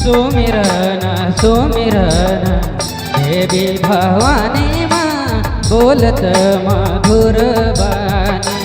सुमिरन सुमिरन देवी भवानी माँ बोलत मधुर बानी।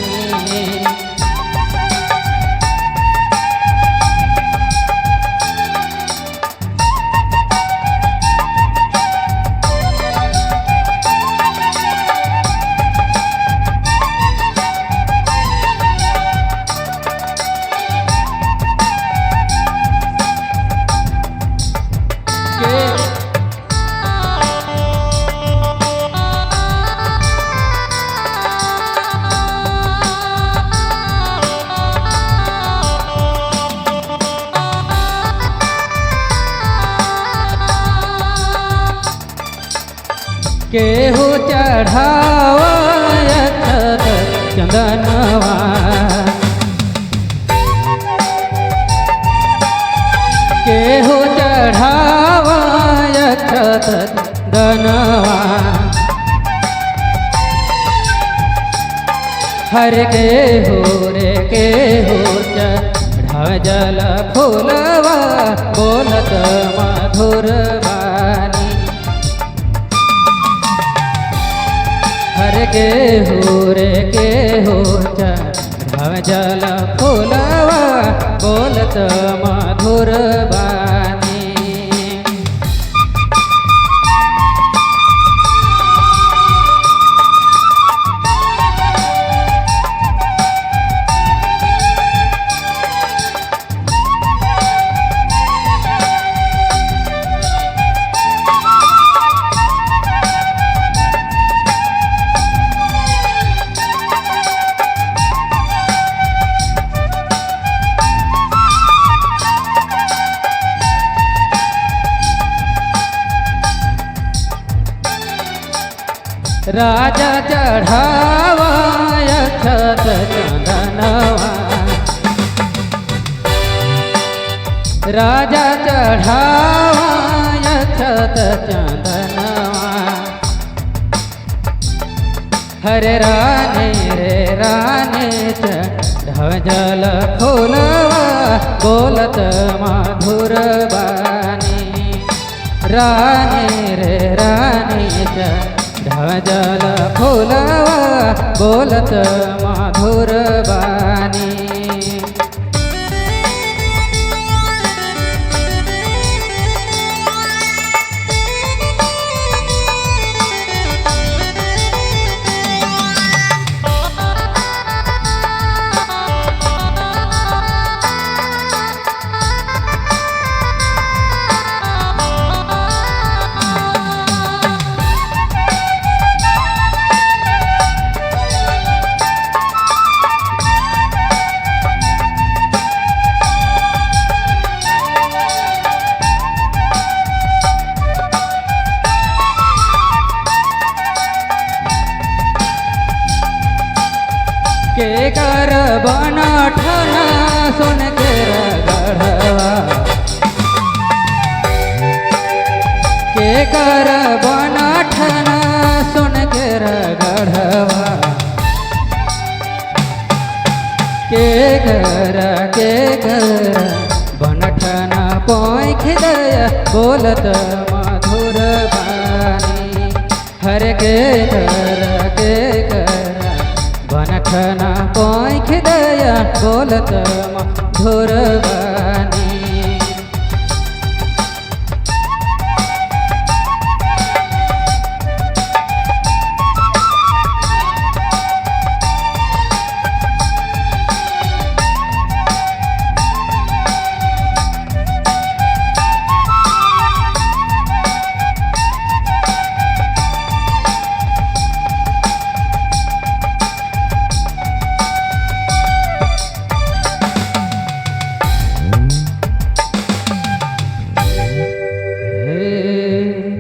केहू चढ़ावा अक्षत चंदनवा, केहू चढ़ावा अक्षत चंदनवा। हर केहू रे केहू चढ़ाव जल फूलवा बोलत मधुर बानी। हर केहू रे केहू चढ़ाव जल फूलवा बोलत मधुर बानी। राजा चढ़ावा अक्षत चंदनवा, राजा चढ़ावा अक्षत चंदनवा। हरे रानी रे रानी चढ़ाव जल फूलवा बोलत मधुर बानी। रानी रे रानी चढ़ाव जल फूलवा बोलत मधुर बानी। के कर बनाठना सुन के गढ़वा, के कर बनाठना सुन के गढ़वा। के घर बनठना पोख दया बोलत मधुर बानी। हर के घर बनठना पोख दया बोलत मधुर बानी।